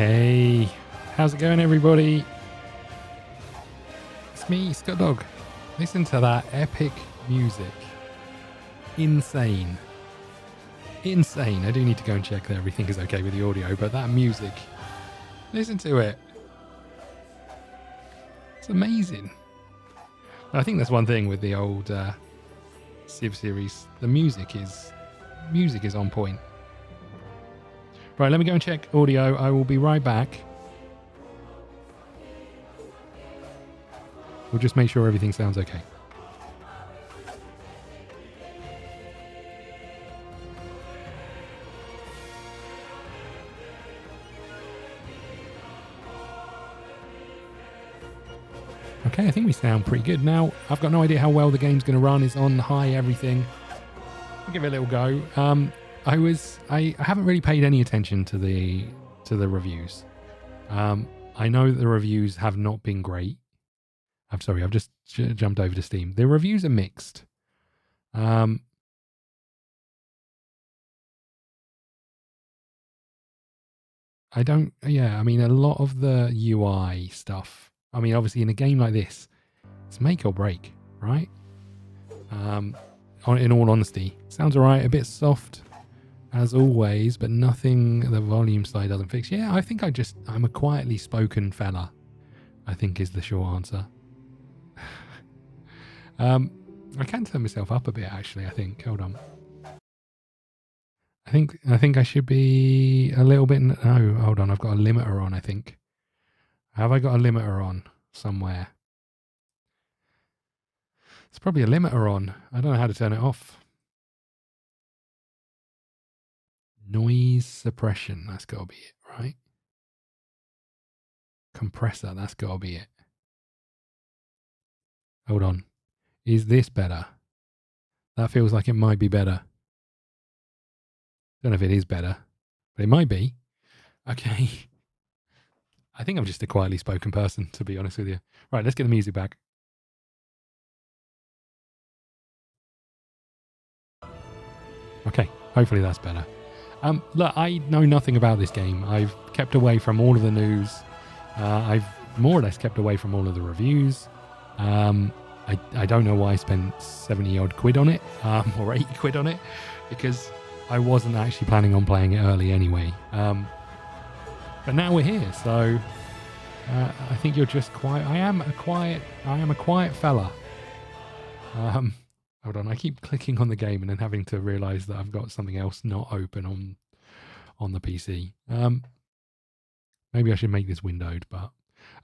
Hey, how's it going, everybody? It's me, ScottDog. Listen to that epic music. Insane. Insane. I do need to go and check that everything is okay with the audio, but that music, listen to it. It's amazing. I think that's one thing with the old Civ series. The music is on point. Right, let me go and check audio. I will be right back. We'll just make sure everything sounds okay. Okay, I think we sound pretty good. Now, I've got no idea how well the game's going to run. It's on high everything. I'll give it a little go. I haven't really paid any attention to the reviews. I know that the reviews have not been great. I'm sorry, I've just jumped over to Steam. The reviews are mixed. I mean, a lot of the UI stuff. I mean, obviously in a game like this, it's make or break, right? In all honesty, sounds all right, a bit soft as always, but nothing the volume side doesn't fix. Yeah, I think I'm a quietly spoken fella, I think is the short answer. I can turn myself up a bit, actually, I think. Hold on. I think I should be a little bit... No, hold on. I've got a limiter on, I think. Have I got a limiter on somewhere? It's probably a limiter on. I don't know how to turn it off. Noise suppression. That's got to be it, right? Compressor. That's got to be it. Hold on. Is this better? That feels like it might be better. Don't know if it is better, but it might be. Okay. I think I'm just a quietly spoken person, to be honest with you. Right, let's get the music back. Okay, hopefully that's better. Look, I know nothing about this game. I've kept away from all of the news. I've more or less kept away from all of the reviews. I don't know why I spent 70 odd quid on it, or 80 quid on it, because I wasn't actually planning on playing it early anyway. But now we're here, so I think you're just quiet. I am a quiet fella. Hold on, I keep clicking on the game and then having to realise that I've got something else not open on the PC. Maybe I should make this windowed, but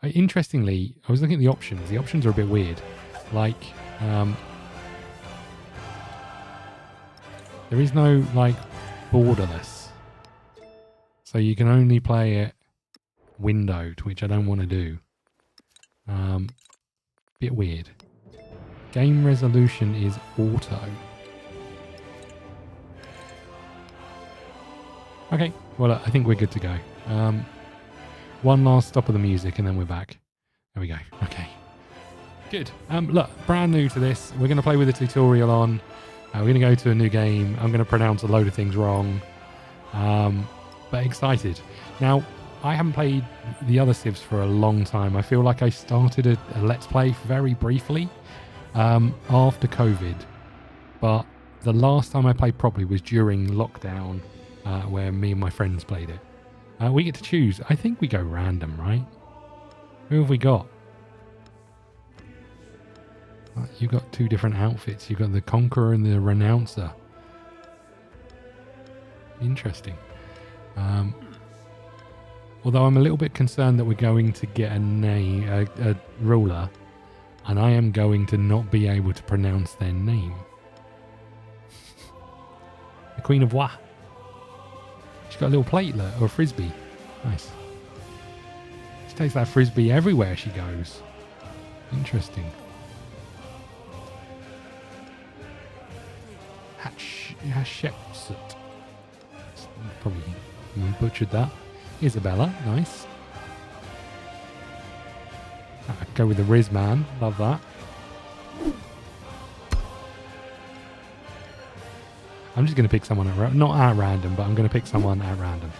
interestingly, I was looking at the options. The options are a bit weird. Like, there is no, like, borderless. So you can only play it windowed, which I don't want to do. Bit weird. Game resolution is auto. Okay, well, I think we're good to go. One last stop of the music and then we're back. There we go. Okay. Good. Look, brand new to this. We're going to play with a tutorial on. We're going to go to a new game. I'm going to pronounce a load of things wrong. But excited. Now, I haven't played the other Civs for a long time. I feel like I started a Let's Play very briefly after COVID. But the last time I played properly was during lockdown, where me and my friends played it. We get to choose. I think we go random, right? Who have we got? You've got two different outfits. You've got the Conqueror and the Renouncer. Interesting. Although I'm a little bit concerned that we're going to get a ruler, and I am going to not be able to pronounce their name. The Queen of Wa. She's got a little platelet or a frisbee. Nice. She takes that frisbee everywhere she goes. Interesting. Hatshepsut. Probably butchered that. Isabella, nice. Go with the Riz man, love that. I'm just going to pick someone not at random, but I'm going to pick someone at random.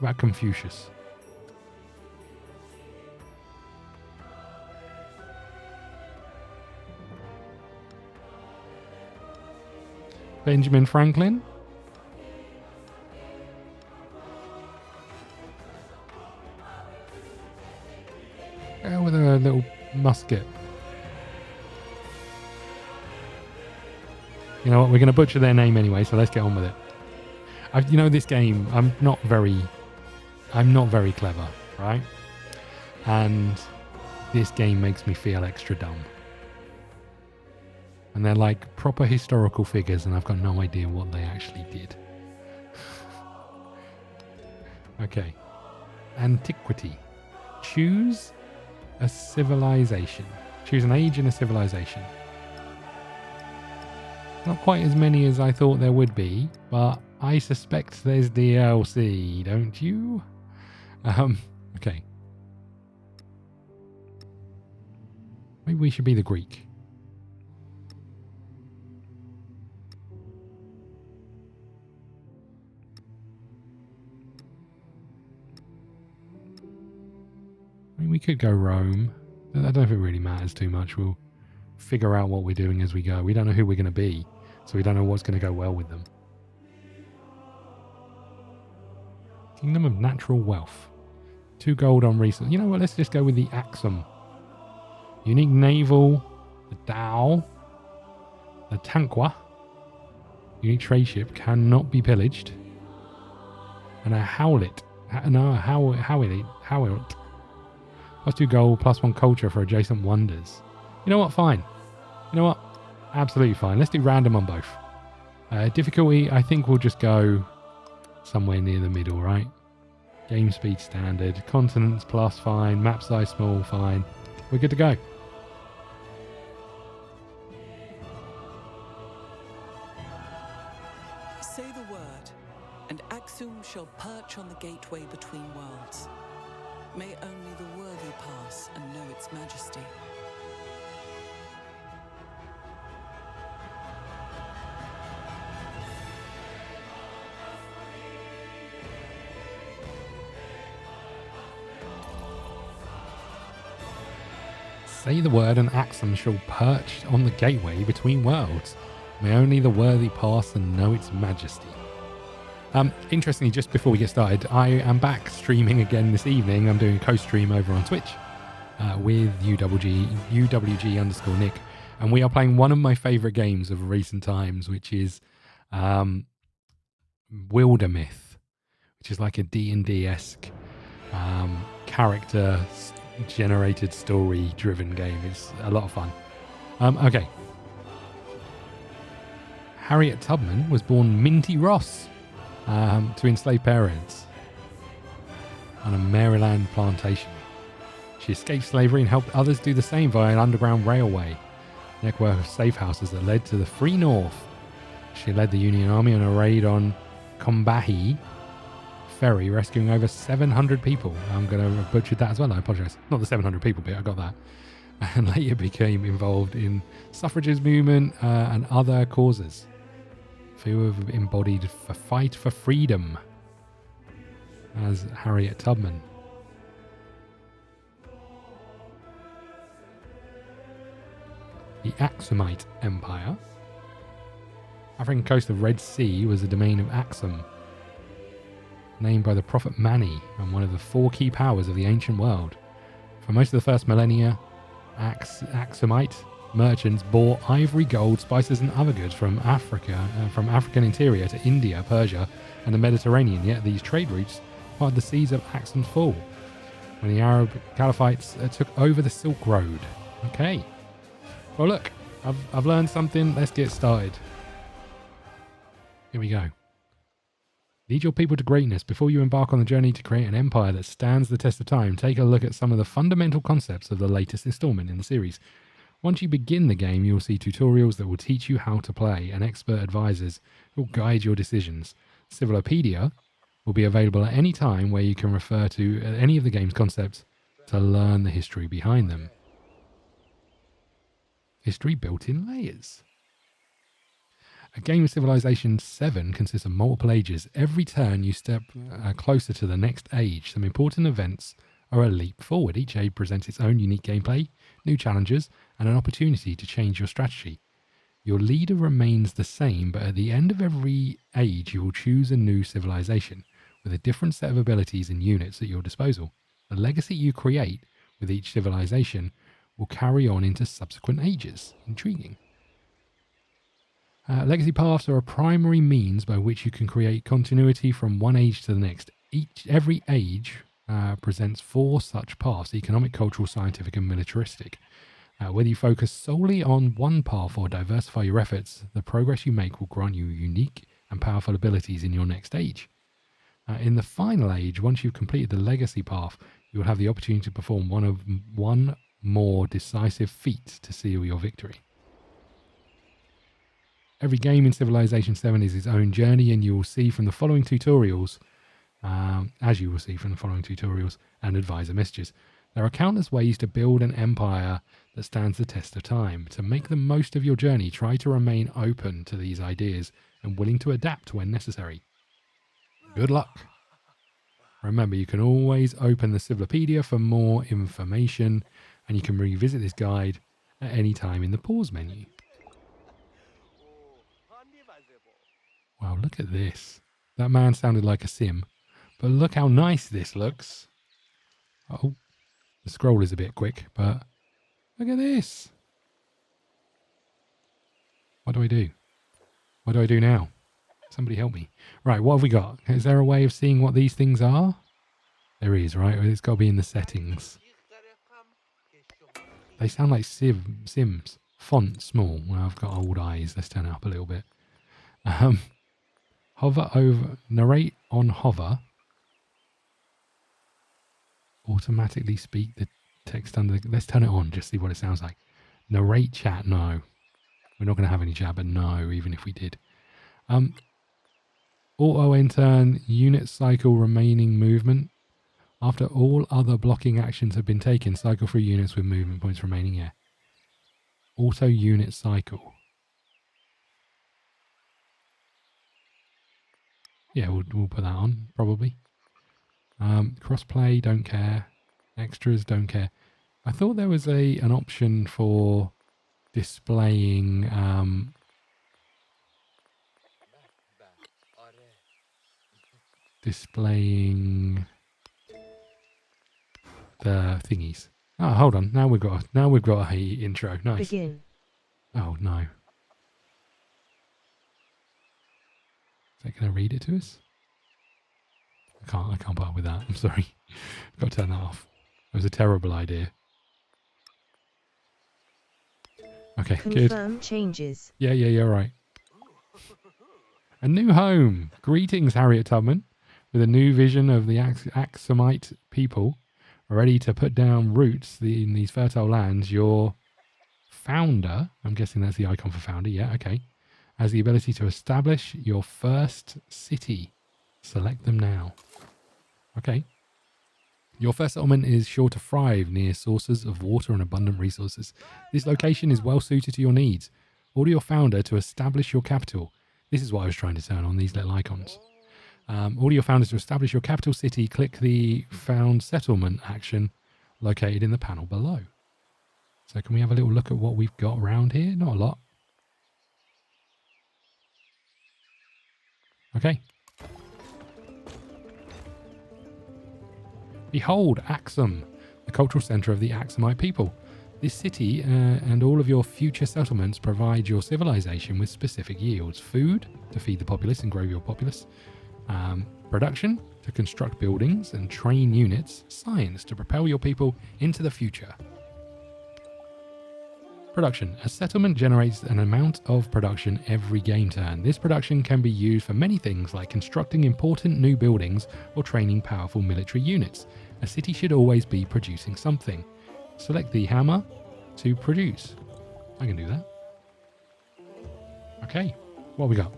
about Confucius? Benjamin Franklin? With a little musket. You know what? We're going to butcher their name anyway, so let's get on with it. You know, this game, I'm not very clever, right? And this game makes me feel extra dumb. And they're like proper historical figures, and I've got no idea what they actually did. Okay. Antiquity. Choose a civilization. Choose an age and a civilization. Not quite as many as I thought there would be, but I suspect there's DLC, don't you? Okay. Maybe we should be the Greek. I mean, we could go Rome. I don't know if it really matters too much. We'll figure out what we're doing as we go. We don't know who we're going to be, so we don't know what's going to go well with them. Kingdom of Natural Wealth. 2 gold on resource. You know what? Let's just go with the Axum. Unique Naval. The Dao. The Tanqua. Unique trade ship. Cannot be pillaged. And a Howlet. Howlet. +2 gold, +1 culture for adjacent wonders. You know what? Fine. You know what? Absolutely fine. Let's do random on both. Difficulty, I think we'll just go somewhere near the middle, right? Game speed standard. Continents plus, fine. Map size small, fine. We're good to go. Say the word, and Aksum shall perch on the gateway between worlds. May only the worthy pass and know its majesty. Say the word and Aksum shall perch on the gateway between worlds. May only the worthy pass and know its majesty. Interestingly, just before we get started, I am back streaming again this evening. I'm doing a co-stream over on Twitch with UWG_Nick. And we are playing one of my favourite games of recent times, which is Wildermyth, which is like a D&D-esque character-generated story-driven game. It's a lot of fun. Okay. Harriet Tubman was born Minty Ross to enslaved parents on a Maryland plantation. She escaped slavery and helped others do the same via an underground railway network of safe houses that led to the Free North. She led the Union Army on a raid on Combahee Ferry, rescuing over 700 people. I'm going to butcher that as well, I apologise. Not the 700 people bit, I got that. And later became involved in suffragist movement and other causes. Who have embodied the fight for freedom as Harriet Tubman. The Aksumite Empire. African coast of Red Sea was the domain of Aksum, named by the prophet Mani and one of the 4 key powers of the ancient world. For most of the first millennia, Aksumite merchants bought ivory, gold, spices and other goods from Africa, from African interior to India, Persia and the Mediterranean, yet these trade routes parted the seas of Aksum's fall when the Arab Caliphites took over the Silk Road. Okay. Well look, I've learned something. Let's get started. Here we go. Lead your people to greatness. Before you embark on the journey to create an empire that stands the test of time, take a look at some of the fundamental concepts of the latest installment in the series. Once you begin the game, you will see tutorials that will teach you how to play and expert advisors who will guide your decisions. Civilopedia will be available at any time where you can refer to any of the game's concepts to learn the history behind them. History built in layers. A game of Civilization VII consists of multiple ages. Every turn you step closer to the next age. Some important events are a leap forward. Each age presents its own unique gameplay, new challenges, and an opportunity to change your strategy. Your leader remains the same, but at the end of every age you will choose a new civilization with a different set of abilities and units at your disposal. The legacy you create with each civilization will carry on into subsequent ages. Intriguing. Legacy paths are a primary means by which you can create continuity from one age to the next. Every age presents 4 such paths: economic, cultural, scientific, and militaristic. Whether you focus solely on one path or diversify your efforts, the progress you make will grant you unique and powerful abilities in your next age. In the final age, once you've completed the legacy path, you will have the opportunity to perform one more decisive feat to seal your victory. Every game in Civilization VII is its own journey, and you will see from the following tutorials, and advisor messages, there are countless ways to build an empire that stands the test of time. To make the most of your journey, try to remain open to these ideas and willing to adapt when necessary. Good luck. Remember, you can always open the Civilopedia for more information, and you can revisit this guide at any time in the pause menu. Wow, look at this. That man sounded like a sim, but look how nice this looks. Oh, the scroll is a bit quick, but look at this. What do I do? What do I do now? Somebody help me. Right, what have we got? Is there a way of seeing what these things are? There is, right? It's got to be in the settings. They sound like Sims. Font small. Well, I've got old eyes. Let's turn it up a little bit. Hover over, narrate on hover. Automatically speak the text under. Let's turn it on, just see what it sounds like. Narrate chat, no. We're not going to have any chat, but no, even if we did. Auto enter unit cycle remaining movement. After all other blocking actions have been taken, cycle through units with movement points remaining. Yeah. Auto unit cycle. Yeah, we'll put that on, probably. Crossplay, don't care. Extras, don't care. I thought there was an option for displaying the thingies. Oh, hold on. Now we've got a intro. Nice. Begin. Oh no. Is that going to read it to us? I can't put up with that. I'm sorry. I've got to turn that off. It was a terrible idea. Okay, good. Confirm changes. Yeah, right. A new home. Greetings, Harriet Tubman. With a new vision of the Aksumite people ready to put down roots in these fertile lands, your founder, I'm guessing that's the icon for founder, yeah, okay, has the ability to establish your first city. Select them now. Okay. Your first settlement is sure to thrive near sources of water and abundant resources. This location is well suited to your needs. Order your founder to establish your capital. This is what I was trying to turn on, these little icons. Order your founder to establish your capital city. Click the found settlement action located in the panel below. So can we have a little look at what we've got around here? Not a lot. Okay. Behold, Aksum, the cultural centre of the Aksumite people. This city and all of your future settlements provide your civilization with specific yields. Food, to feed the populace and grow your populace. Production, to construct buildings and train units. Science, to propel your people into the future. Production. A settlement generates an amount of production every game turn. This production can be used for many things like constructing important new buildings or training powerful military units. A city should always be producing something. Select the hammer to produce. I can do that. Okay, what have we got?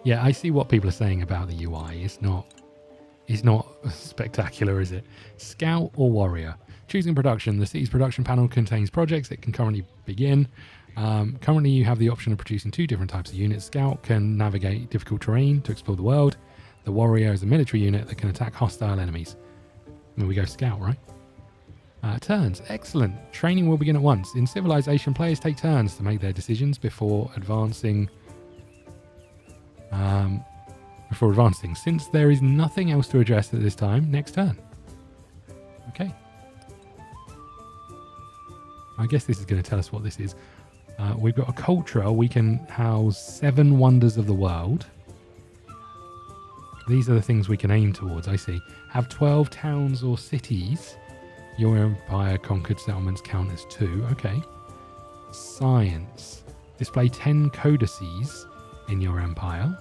Yeah, I see what people are saying about the UI. It's not spectacular, is it? Scout or warrior? Choosing production. The city's production panel contains projects that can currently begin. Currently, you have the option of producing 2 different types of units. Scout can navigate difficult terrain to explore the world. The warrior is a military unit that can attack hostile enemies. And we go Scout, right? Turns. Excellent. Training will begin at once. In Civilization, players take turns to make their decisions before advancing. Since there is nothing else to address at this time, next turn. Okay. I guess this is going to tell us what this is. We've got a culture. We can house 7 wonders of the world. These are the things we can aim towards, I see. Have 12 towns or cities. Your empire conquered settlements count as 2. Okay. Science. Display 10 codices in your empire.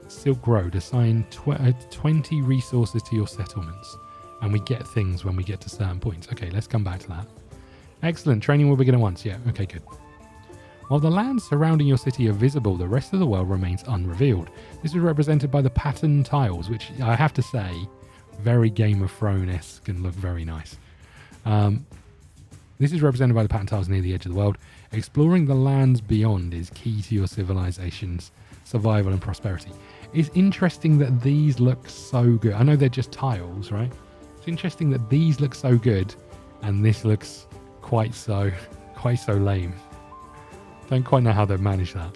Silk Road. Assign 20 resources to your settlements. And we get things when we get to certain points. Okay, let's come back to that. Excellent. Training will begin at once. Yeah, okay, good. While the lands surrounding your city are visible, the rest of the world remains unrevealed. This is represented by the pattern tiles, which I have to say, very Game of Thrones-esque and look very nice. This is represented by the pattern tiles near the edge of the world. Exploring the lands beyond is key to your civilization's survival and prosperity. It's interesting that these look so good. I know they're just tiles, right? It's interesting that these look so good and this looks quite so lame. Don't quite know how they've managed that.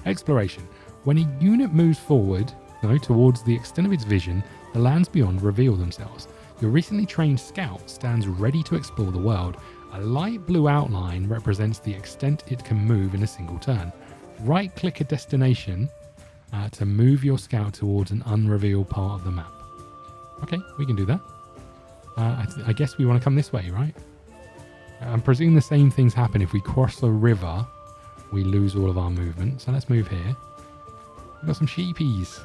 Exploration. When a unit moves forward, towards the extent of its vision, the lands beyond reveal themselves. Your recently trained scout stands ready to explore the world. A light blue outline represents the extent it can move in a single turn. Right-click a destination to move your scout towards an unrevealed part of the map. Okay, we can do that. I guess we want to come this way, right? I'm presuming the same things happen if we cross a river. We lose all of our movement. So let's move here. We've got some sheepies.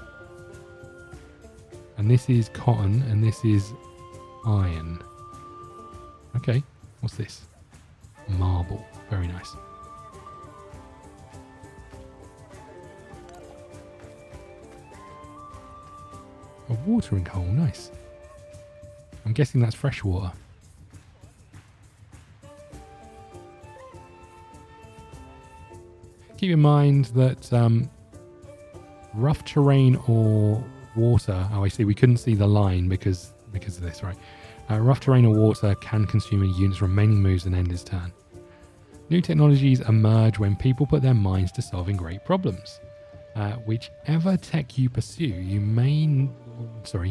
And this is cotton and this is iron. Okay, what's this? Marble. Very nice. A watering hole. Nice. I'm guessing that's fresh water. Keep in mind that rough terrain or water. Oh, I see. We couldn't see the line because of this, right? Rough terrain or water can consume a unit's remaining moves and end its turn. New technologies emerge when people put their minds to solving great problems. Whichever tech you pursue,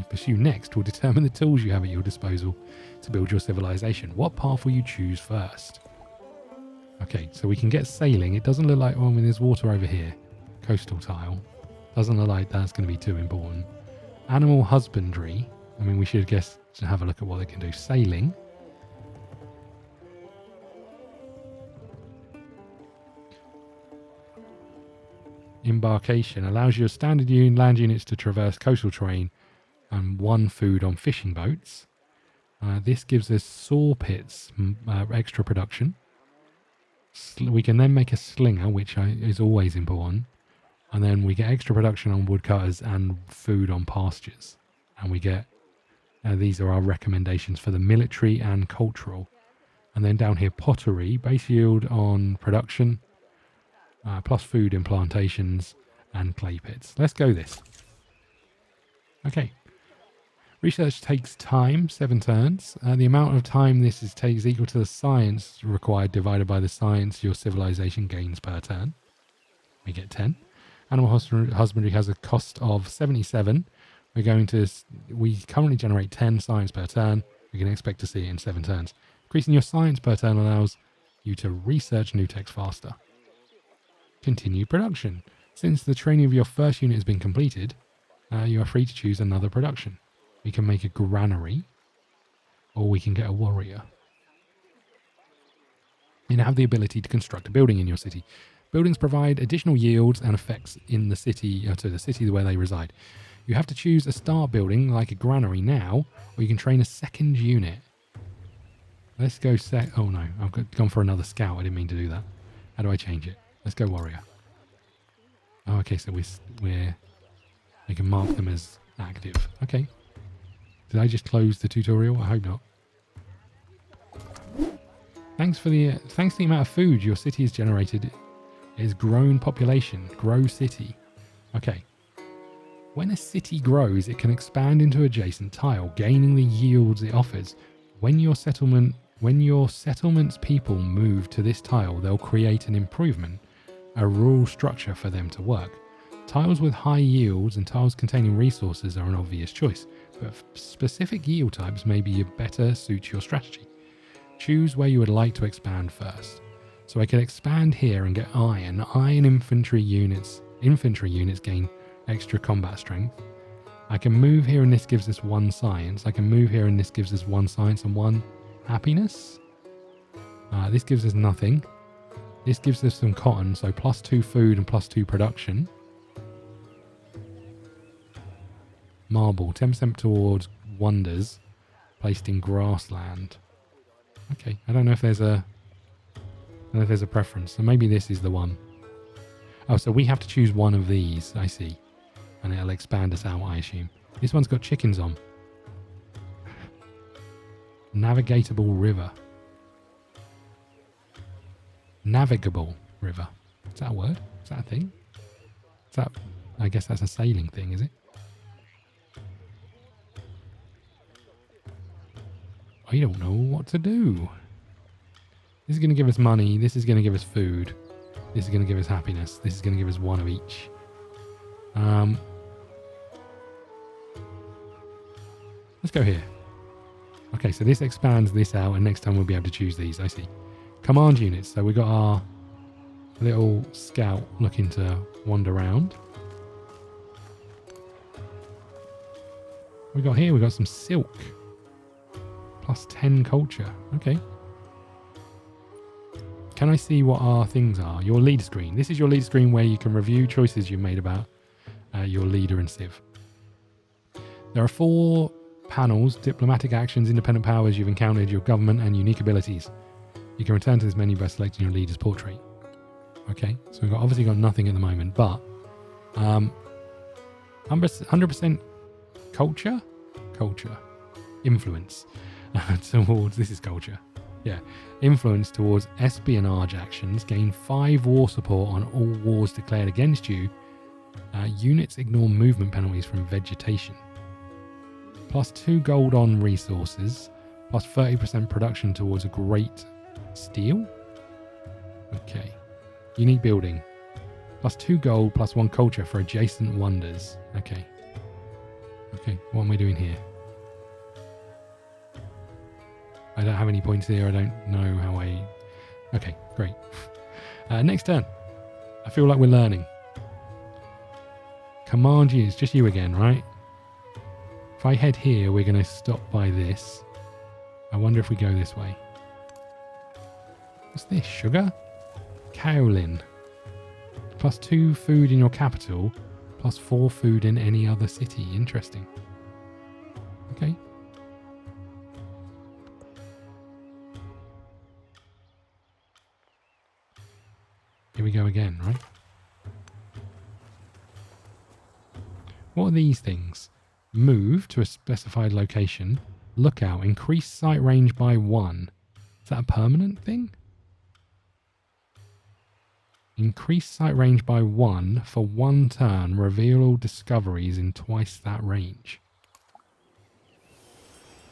pursue next will determine the tools you have at your disposal to build your civilization. What path will you choose first? Okay, so we can get sailing. It doesn't look like, there's water over here. Coastal tile. Doesn't look like that's going to be too important. Animal husbandry. We should have a look at what they can do. Sailing. Embarkation allows your standard land units to traverse coastal terrain and 1 food on fishing boats. This gives us saw pits, extra production. We can then make a slinger, which is always important. And then we get extra production on woodcutters and food on pastures. And we get, these are our recommendations for the military and cultural. And then down here, pottery, base yield on production, plus food in plantations and clay pits. Let's go this. Okay. Research takes time, 7 turns. The amount of time this takes is equal to the science required divided by the science your civilization gains per turn. We get 10. Animal husbandry has a cost of 77. We currently generate 10 science per turn. We can expect to see it in 7 turns. Increasing your science per turn allows you to research new techs faster. Continue production. Since the training of your first unit has been completed, you are free to choose another production. We can make a granary, or we can get a warrior. You now have the ability to construct a building in your city. Buildings provide additional yields and effects in the city, to the city where they reside. You have to choose a start building, like a granary now, or you can train a second unit. Let's go oh no, I've gone for another scout. I didn't mean to do that. How do I change it? Let's go warrior. Oh, okay, so we can mark them as active. Okay. Did I just close the tutorial? I hope not. Thanks to the amount of food your city has generated is grown population. Grow city. Okay. When a city grows, it can expand into adjacent tile, gaining the yields it offers. When your settlement's people move to this tile, they'll create an improvement, a rural structure for them to work. Tiles with high yields and tiles containing resources are an obvious choice, but specific yield types may be better suit your strategy. Choose where you would like to expand first. So I can expand here and get iron. Iron infantry units gain extra combat strength. I can move here and this gives us 1 science. I can move here and this gives us 1 science and 1 happiness. This gives us nothing. This gives us some cotton, so +2 food and +2 production. Marble, 10% towards wonders, placed in grassland. Okay, I don't know if there's a preference. So maybe this is the one. Oh, so we have to choose one of these, I see. And it'll expand us out, I assume. This one's got chickens on. Navigatable river. Navigable river. Is that a word? Is that a thing? Is that... I guess that's a sailing thing, is it? I don't know what to do. This is going to give us money. This is going to give us food. This is going to give us happiness. This is going to give us 1 of each. Let's go here. Okay, so this expands this out, and next time we'll be able to choose these. I see. Command units. So we've got our little scout looking to wander around. We got here, we got some silk. +10 culture. Okay. Can I see what our things are? Your leader screen. This is your leader screen where you can review choices you've made about your leader and civ. There are 4 panels: diplomatic actions, independent powers you've encountered, your government, and unique abilities. You can return to this menu by selecting your leader's portrait. Okay, so we've obviously got nothing at the moment, but 100% culture, influence towards, this is culture. Yeah, influence towards espionage actions. Gain 5 war support on all wars declared against you. Units ignore movement penalties from vegetation. +2 gold on resources. +30% production towards a great steel. Okay. Unique building. +2 gold, +1 culture for adjacent wonders. Okay. Okay, what am I doing here? I don't have any points here. I don't know how I... Okay, great. Next turn. I feel like we're learning. Command you. It's just you again, right? If I head here, we're going to stop by this. I wonder if we go this way. What's this? Sugar? Kaolin. +2 food in your capital. +4 food in any other city. Interesting. Okay. Here we go again, right? What are these things? Move to a specified location. Lookout. Increase sight range by 1. Is that a permanent thing? Increase sight range by 1 for 1 turn. Reveal all discoveries in twice that range.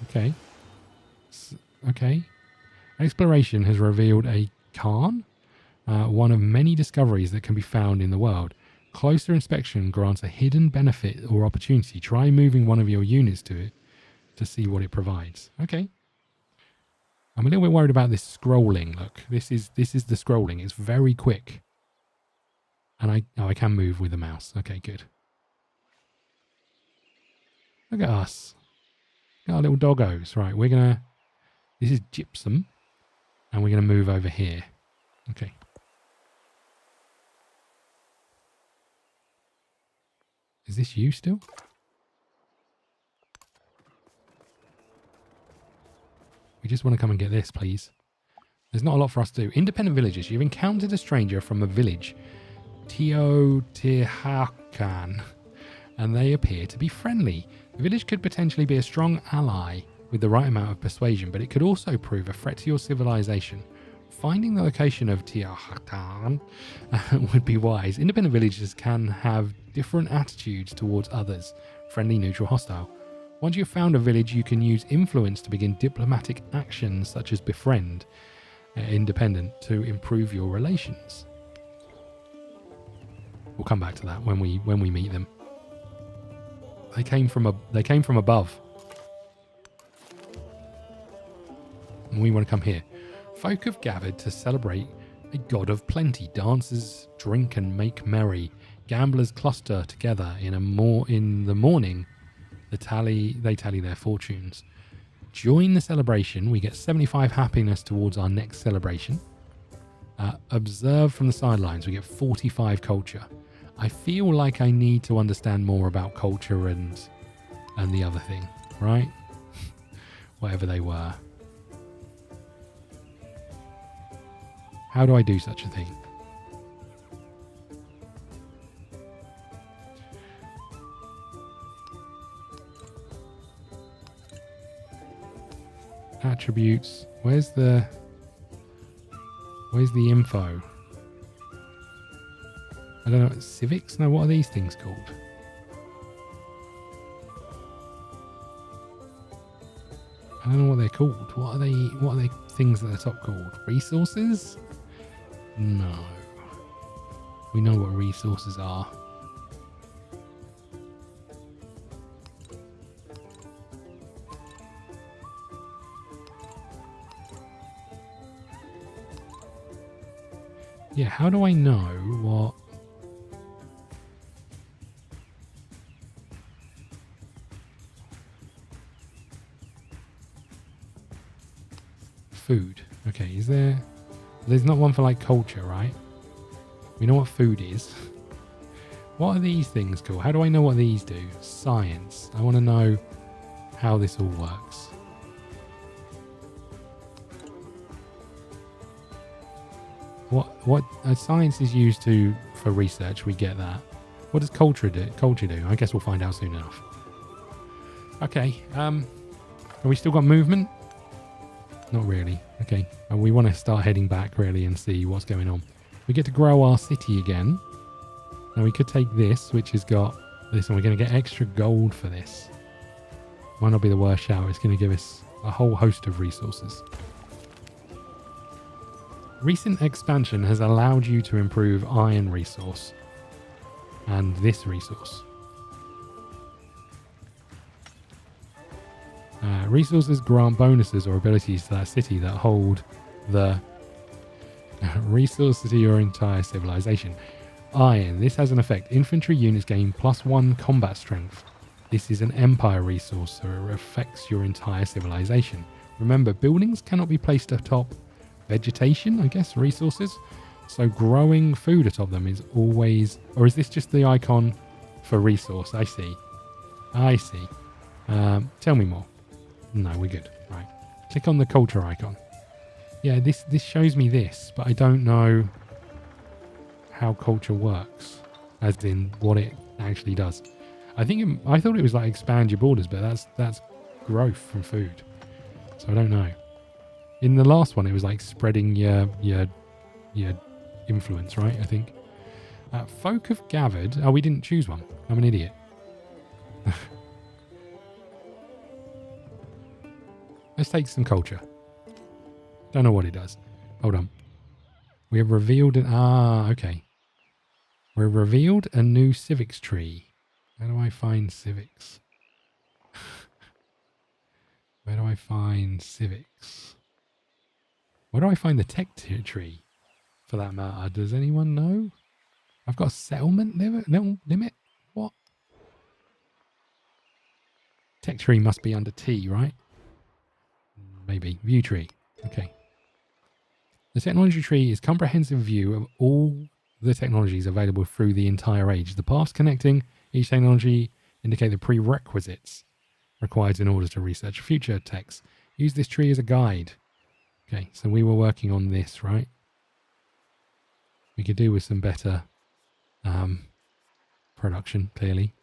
Okay. Okay. Exploration has revealed a cairn. One of many discoveries that can be found in the world. Closer inspection grants a hidden benefit or opportunity. Try moving one of your units to it to see what it provides. Okay. I'm a little bit worried about this scrolling. Look, this is the scrolling. It's very quick. And I can move with the mouse. Okay, good. Look at us. Got our little doggos. Right, we're going to... This is gypsum. And we're going to move over here. Okay. Is this you still? We just want to come and get this, please. There's not a lot for us to do. Independent villagers. You've encountered a stranger from a village. Teotihuacan. And they appear to be friendly. The village could potentially be a strong ally with the right amount of persuasion, but it could also prove a threat to your civilization. finding the location of Tiahatan would be wise. Independent villages can have different attitudes towards others, friendly, neutral, hostile. Once you've found a village, you can use influence to begin diplomatic actions such as befriend independent to improve your relations. We'll come back to that when we meet them. They came from above. And we want to come here. Folk have gathered to celebrate a god of plenty. Dancers drink and make merry. Gamblers cluster together in the morning. They tally their fortunes. Join the celebration. We get 75 happiness towards our next celebration. Observe from the sidelines. We get 45 culture. I feel like I need to understand more about culture and the other thing, right? Whatever they were. How do I do such a thing? Attributes. Where's the info? I don't know. Civics? No, what are these things called? I don't know what they're called. What are they things at the top called? Resources? No. We know what resources are. Yeah, how do I know what... Food. Okay, is there... There's not one for like culture, right? We know what food is. What are these things called? How do I know what these do? Science. I want to know how this all works. What science is used for research, we get that. What does culture do? I guess we'll find out soon enough. Okay, have we still got movement? Not really. Okay, we want to start heading back really and see what's going on. We get to grow our city again. Now we could take this, which has got this, and we're going to get extra gold for this. Might not be the worst shout. It's going to give us a whole host of resources. Recent expansion has allowed you to improve iron resource and this resource. Resources grant bonuses or abilities to that city that hold the resources to your entire civilization. Iron. This has an effect. Infantry units gain +1 combat strength. This is an empire resource, so it affects your entire civilization. Remember, buildings cannot be placed atop vegetation, I guess, resources. So growing food atop them is always... Or is this just the icon for resource? I see. Tell me more. No, we're good. Right. Click on the culture icon. Yeah, this shows me this, but I don't know how culture works, as in what it actually does. I thought it was like expand your borders, but that's growth from food. So I don't know. In the last one, it was like spreading your influence, right? I think. Folk have gathered. Oh, we didn't choose one. I'm an idiot. Let's take some culture. Don't know what it does. Hold on. We have revealed an... okay. We've revealed a new civics tree. Where do I find civics? Where do I find civics? Where do I find the tech tree, for that matter? Does anyone know? I've got a settlement limit? What? Tech tree must be under T, right? Maybe. View tree. Okay. The technology tree is a comprehensive view of all the technologies available through the entire age. The paths connecting each technology indicate the prerequisites required in order to research future techs. Use this tree as a guide. Okay, so we were working on this, right? We could do with some better production, clearly.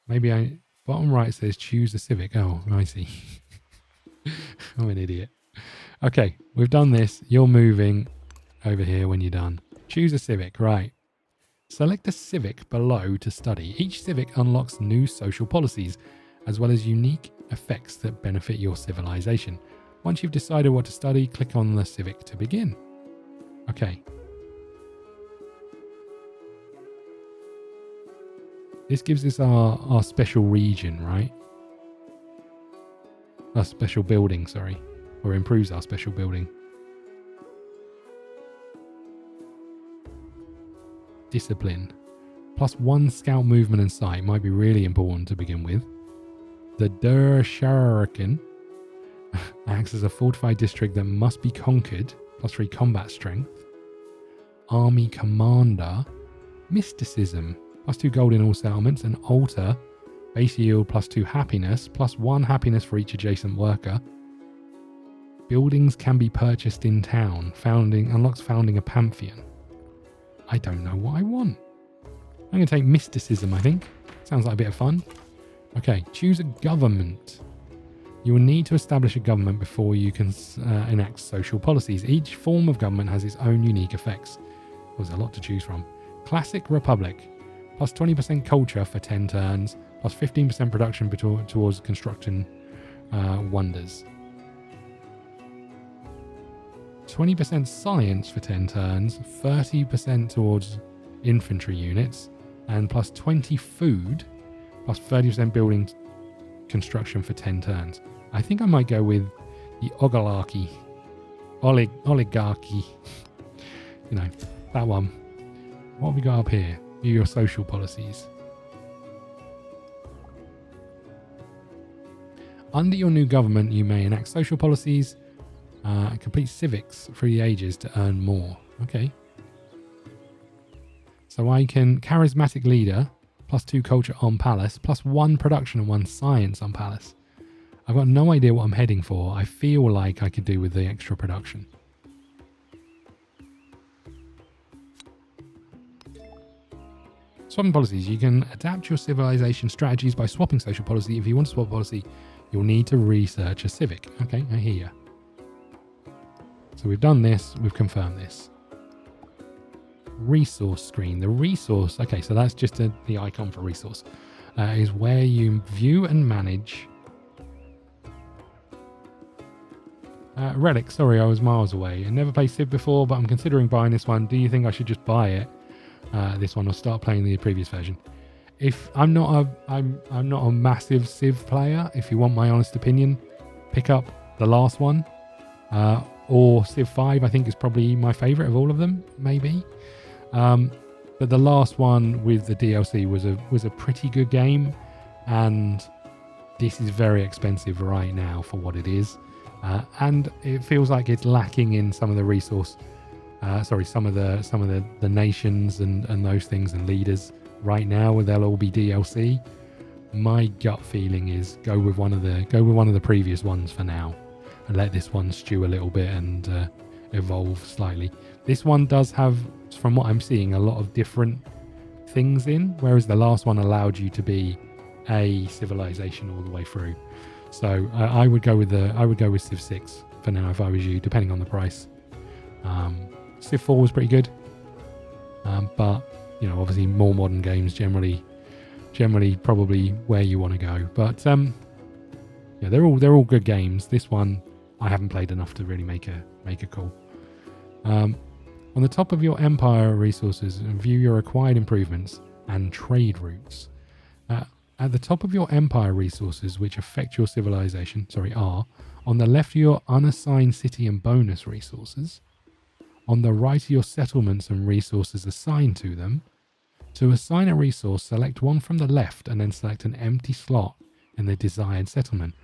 Maybe bottom right says choose a civic. Oh, I see. I'm an idiot. Okay, we've done this. You're moving over here when you're done. Choose a civic, right. Select a civic below to study. Each civic unlocks new social policies, as well as unique effects that benefit your civilization. Once you've decided what to study, click on the civic to begin. Okay. This gives us our special region, right? Our special building, sorry. Or improves our special building. Discipline. +1 scout movement and sight might be really important to begin with. The Dersharken acts as a fortified district that must be conquered. +3 combat strength. Army commander. Mysticism. +2 gold in all settlements. And altar. Base yield +2 happiness. +1 happiness for each adjacent worker. Buildings can be purchased in town. Unlocks founding a pantheon. I don't know what I want. I'm going to take mysticism, I think. Sounds like a bit of fun. Okay, choose a government. You will need to establish a government before you can enact social policies. Each form of government has its own unique effects. There's a lot to choose from. Classic Republic. +20% culture for 10 turns. +15% production towards construction wonders. 20% science for 10 turns. 30% towards infantry units. And +20 food. +30% building construction for 10 turns. I think I might go with the oligarchy. Oligarchy. You know, that one. What have we got up here? View your social policies. Under your new government, you may enact social policies, complete civics through the ages to earn more. Okay. So I can charismatic leader, +2 culture on palace, +1 production and 1 science on palace. I've got no idea what I'm heading for. I feel like I could do with the extra production. Swapping policies. You can adapt your civilization strategies by swapping social policy. If you want to swap policy, you'll need to research a civic. Okay, I hear you. So we've done this. We've confirmed this. Resource screen. The resource. Okay, so that's just the icon for resource. Is where you view and manage. Relic. Sorry, I was miles away. I never played Civ before, but I'm considering buying this one. Do you think I should just buy it? This one, or start playing the previous version? If I'm not a massive Civ player. If you want my honest opinion, pick up the last one, or Civ 5. I think is probably my favorite of all of them, maybe. But the last one with the DLC was a pretty good game, and this is very expensive right now for what it is, and it feels like it's lacking in some of the resource. Some of the nations and those things and leaders right now, where they'll all be DLC. My gut feeling is go with one of the previous ones for now, and let this one stew a little bit and evolve slightly. This one does have, from what I'm seeing, a lot of different things in, whereas the last one allowed you to be a civilization all the way through. So I would go with Civ 6 for now if I was you, depending on the price. Civ 4 was pretty good, but you know, obviously more modern games generally probably where you want to go. But yeah, they're all good games. This one I haven't played enough to really make a call. On the top of your empire resources, view your acquired improvements and trade routes. At the top of your empire resources, which affect your civilization, are on the left your unassigned city and bonus resources. On the right are your settlements and resources assigned to them. To assign a resource, select one from the left and then select an empty slot in the desired settlement.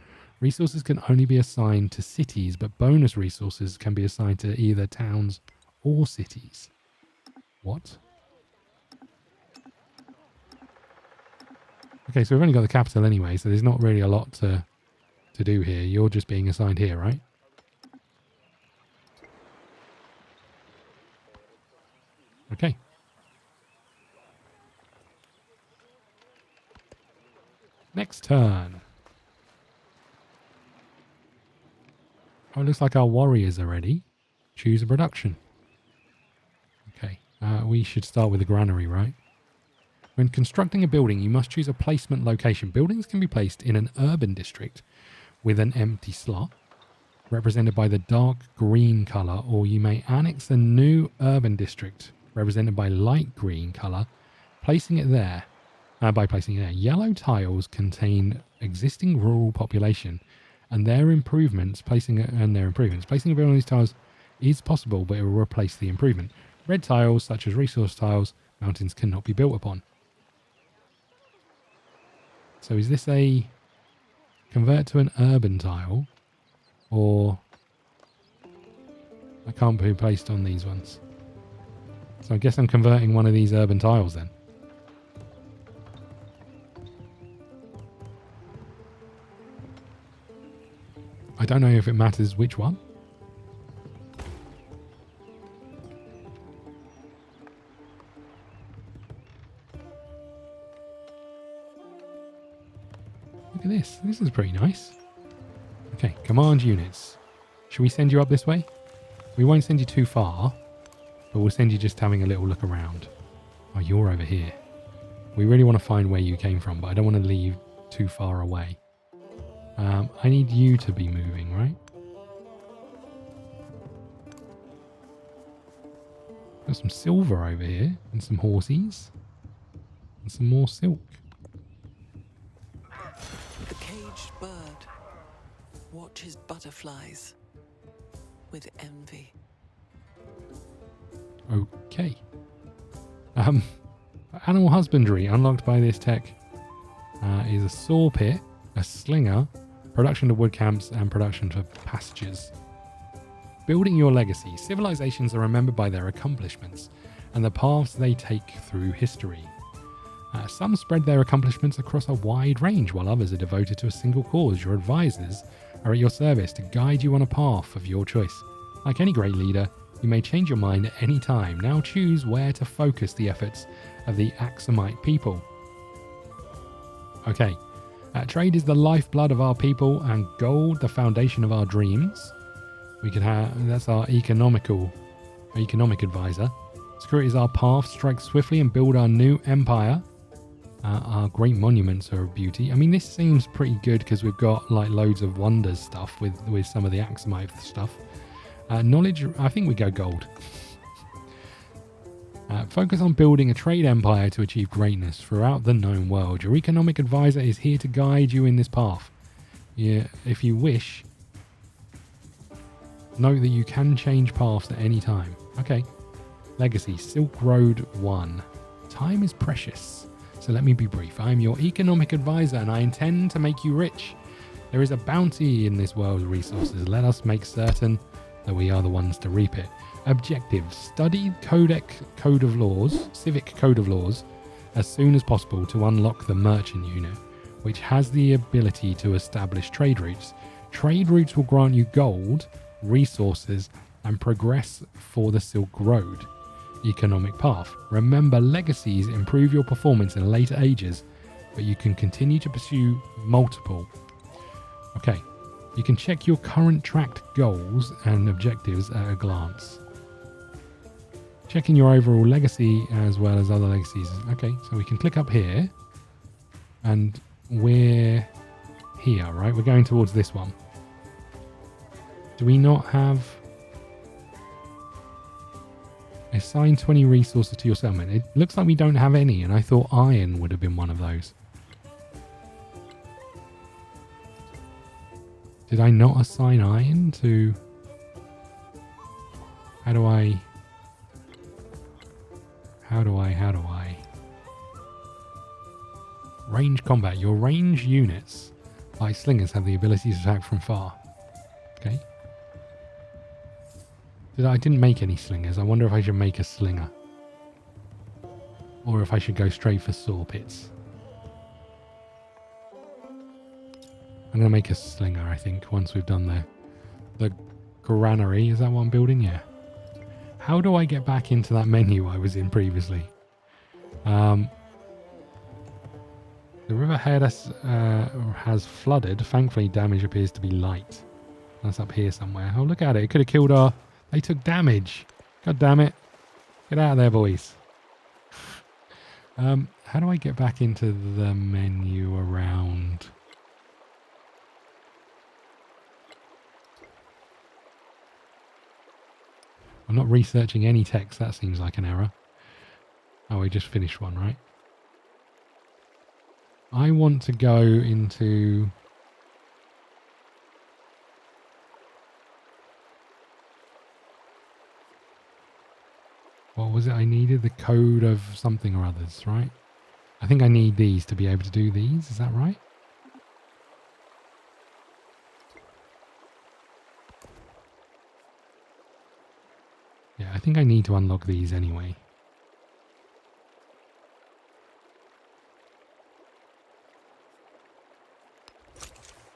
Resources can only be assigned to cities, but bonus resources can be assigned to either towns or cities. What? Okay, so we've only got the capital anyway, so there's not really a lot to do here. You're just being assigned here, right? Okay. Next turn. it looks like our warriors are ready. Choose a production. Okay, we should start with the granary, right? When constructing a building, you must choose a placement location. Buildings can be placed in an urban district with an empty slot, represented by the dark green colour, or you may annex a new urban district, represented by light green colour, placing it there. By placing it there. Yellow tiles contain existing rural population and their improvements. Placing a building on these tiles is possible, but it will replace the improvement. Red tiles, such as resource tiles, mountains cannot be built upon. So is this a convert to an urban tile, or I can't be placed on these ones? So I guess I'm converting one of these urban tiles then. I don't know if it matters which one. Look at this. This is pretty nice. Okay, command units. Should we send you up this way? We won't send you too far, but we'll send you just having a little look around. Oh, you're over here. We really want to find where you came from, but I don't want to leave too far away. I need you to be moving, right? Got some silver over here, and some horsies, and some more silk. The caged bird watches butterflies with envy. Okay. Animal husbandry unlocked by this tech is a saw pit, a slinger, production to wood camps, and production to pastures. Building your legacy. Civilizations are remembered by their accomplishments and the paths they take through history. Some spread their accomplishments across a wide range, while others are devoted to a single cause. Your advisors are at your service to guide you on a path of your choice. Like any great leader, you may change your mind at any time. Now choose where to focus the efforts of the Aksumite people. Okay. Trade is the lifeblood of our people, and gold the foundation of our dreams. We could have, that's our economic advisor. Security is our path. Strike swiftly and build our new empire. Our great monuments are a beauty. I mean, this seems pretty good because we've got like loads of wonders stuff with some of the Aksumite stuff. Knowledge, I think we go gold. Focus on building a trade empire to achieve greatness throughout the known world. Your economic advisor is here to guide you in this path. Yeah, if you wish, note that you can change paths at any time. Okay. Legacy, Silk Road 1. Time is precious, so let me be brief. I am your economic advisor and I intend to make you rich. There is a bounty in this world's resources. Let us make certain that we are the ones to reap it. Objectives. Study Civic Code of Laws as soon as possible to unlock the Merchant Unit, which has the ability to establish trade routes. Trade routes will grant you gold, resources, and progress for the Silk Road economic path. Remember, legacies improve your performance in later ages, but you can continue to pursue multiple. Okay, you can check your current tracked goals and objectives at a glance. Checking your overall legacy as well as other legacies. Okay, so we can click up here and we're here, right? We're going towards this one. Do we not have... Assign 20 resources to your settlement. It looks like we don't have any, and I thought iron would have been one of those. Did I not assign iron to... How do I... Range combat. Your range units, like slingers, have the ability to attack from far. Okay. I didn't make any slingers. I wonder if I should make a slinger. Or if I should go straight for saw pits. I'm going to make a slinger, I think, once we've done the granary. Is that what I'm building? Yeah. How do I get back into that menu I was in previously? The river head has flooded. Thankfully, damage appears to be light. That's up here somewhere. Oh, look at it. It could have killed our... They took damage. God damn it. Get out of there, boys. How do I get back into the menu around... I'm not researching any text. That seems like an error. Oh, we just finished one, right? I want to go into... What was it I needed? The code of something or others, right? I think I need these to be able to do these. Is that right? Yeah, I think I need to unlock these anyway.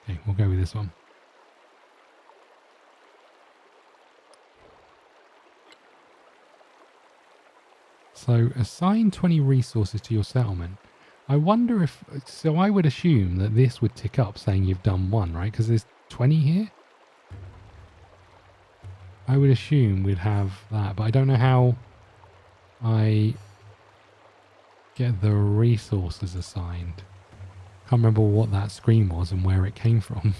Okay, we'll go with this one. So assign 20 resources to your settlement. I wonder if... So I would assume that this would tick up saying you've done one, right? Because there's 20 here. I would assume we'd have that, but I don't know how I get the resources assigned. Can't remember what that screen was and where it came from.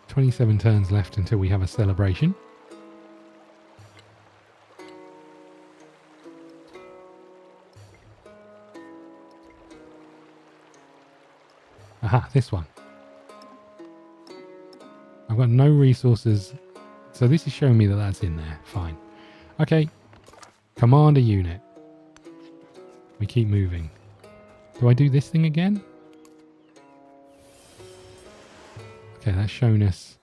"27 turns left until we have a celebration." Aha, this one. I've got no resources. So this is showing me that that's in there. Fine. Okay. Command a unit. We keep moving. Do I do this thing again? Okay, that's shown us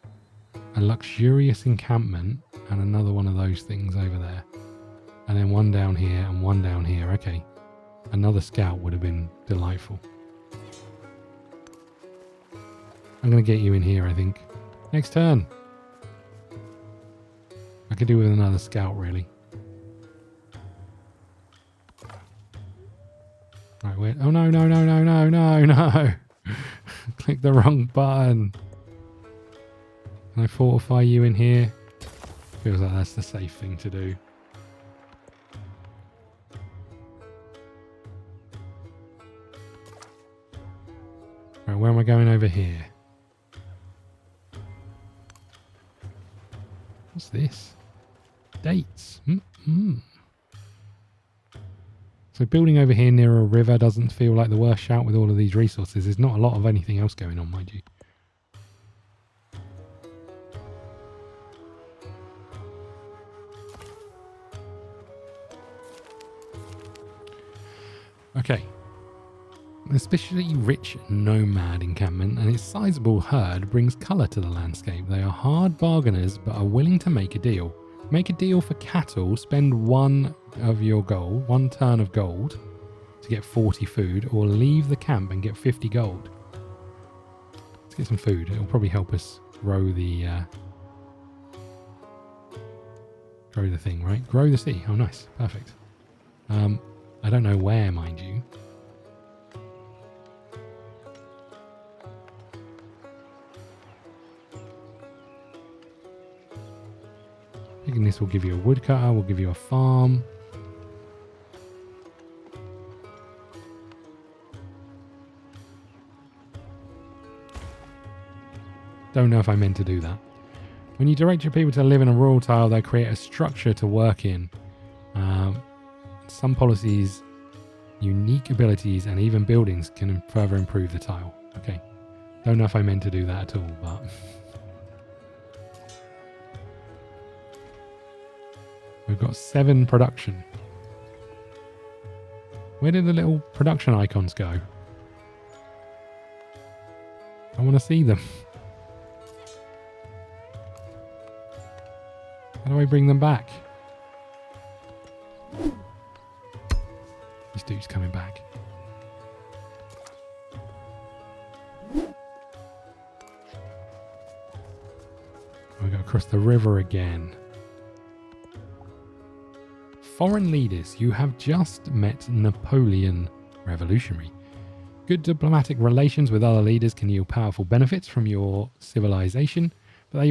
a luxurious encampment and another one of those things over there. And then one down here and one down here. Okay. Another scout would have been delightful. I'm going to get you in here, I think. Next turn. I could do with another scout, really. Right, wait. Oh, no, no, no, no, no, no, no. Click the wrong button. Can I fortify you in here? Feels like that's the safe thing to do. Right, where am I going over here? What's this? Dates. So building over here near a river doesn't feel like the worst shout with all of these resources. There's not a lot of anything else going on, mind you. Okay. An especially rich nomad encampment and its sizable herd brings colour to the landscape. They are hard bargainers but are willing to make a deal. Make a deal for cattle, spend one turn of gold to get 40 food, or leave the camp and get 50 gold. Let's get some food. It'll probably help us grow the thing, right? Grow the city. Oh, nice. Perfect. I don't know where, mind you. Thinking this will give you a woodcutter, will give you a farm. Don't know if I meant to do that. When you direct your people to live in a rural tile, they create a structure to work in. Some policies, unique abilities, and even buildings can further improve the tile. Okay. Don't know if I meant to do that at all, but... We've got 7 production. Where did the little production icons go? I want to see them. How do I bring them back? This dude's coming back. We got across the river again. Foreign leaders. You have just met Napoleon Revolutionary. Good diplomatic relations with other leaders can yield powerful benefits from your civilization, but they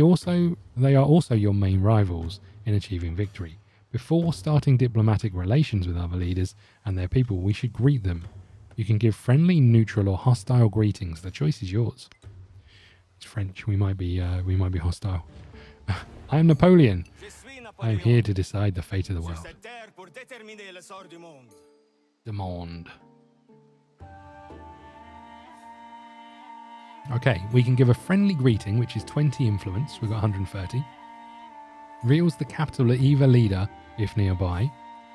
are also your main rivals in achieving victory. Before starting diplomatic relations with other leaders and their people, we should greet them. You can give friendly, neutral, or hostile greetings. The choice is yours. It's French. We might be hostile. I am Napoleon. I am here to decide the fate of the world. Le monde. Okay, we can give a friendly greeting, which is 20 influence. We've got 130. Reveals the capital of either leader if nearby.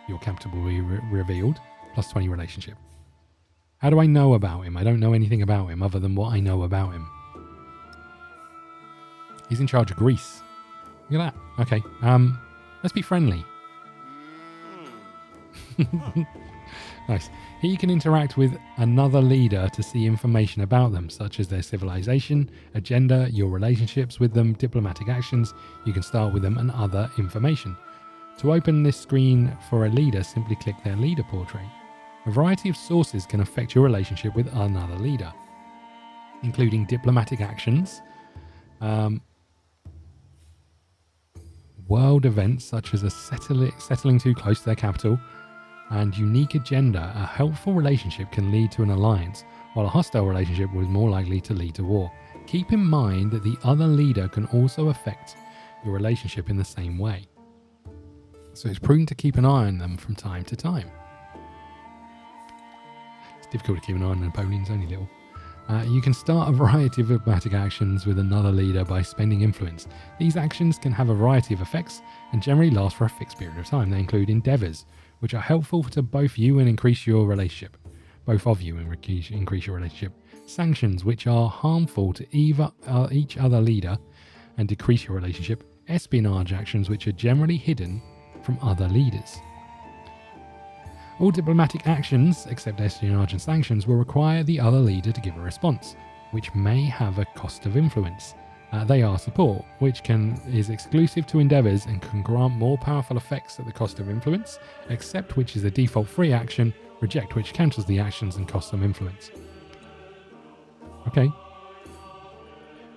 Your capital will be revealed. Plus 20 relationship. How do I know about him? I don't know anything about him other than what I know about him. He's in charge of Greece. Look at that. Okay. Let's be friendly. Nice. Here you can interact with another leader to see information about them, such as their civilization, agenda, your relationships with them, diplomatic actions. You can start with them and other information. To open this screen for a leader, simply click their leader portrait. A variety of sources can affect your relationship with another leader, including diplomatic actions, world events such as a settling too close to their capital, and unique agenda. A helpful relationship can lead to an alliance, while a hostile relationship was more likely to lead to war. Keep in mind that the other leader can also affect your relationship in the same way. So it's prudent to keep an eye on them from time to time. It's difficult to keep an eye on Napoleon's only little. You can start a variety of diplomatic actions with another leader by spending influence. These actions can have a variety of effects and generally last for a fixed period of time. They include endeavours, which are helpful to both you and increase your relationship. Both of you and increase your relationship. Sanctions, which are harmful to each other leader and decrease your relationship. Espionage actions, which are generally hidden from other leaders. All diplomatic actions, except espionage and sanctions, will require the other leader to give a response, which may have a cost of influence. They are support, which is exclusive to endeavours and can grant more powerful effects at the cost of influence. Accept, which is the default free action. Reject, which cancels the actions and costs some influence. Okay.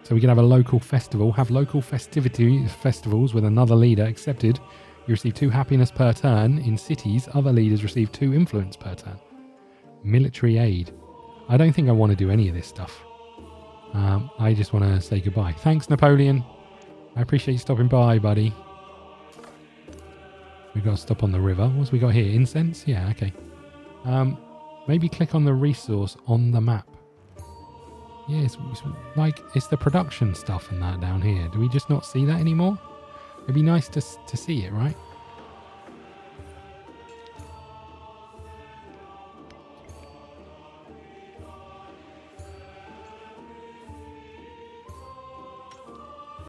So we can have a local festival, have local festivals with another leader. Accepted. You receive 2 happiness per turn. In cities, other leaders receive 2 influence per turn. Military aid. I don't think I want to do any of this stuff. I just want to say goodbye. Thanks, Napoleon. I appreciate you stopping by, buddy. We've got to stop on the river. What's we got here? Incense? Yeah, okay. Maybe click on the resource on the map. Yeah, it's the production stuff and that down here. Do we just not see that anymore? It'd be nice to see it, right?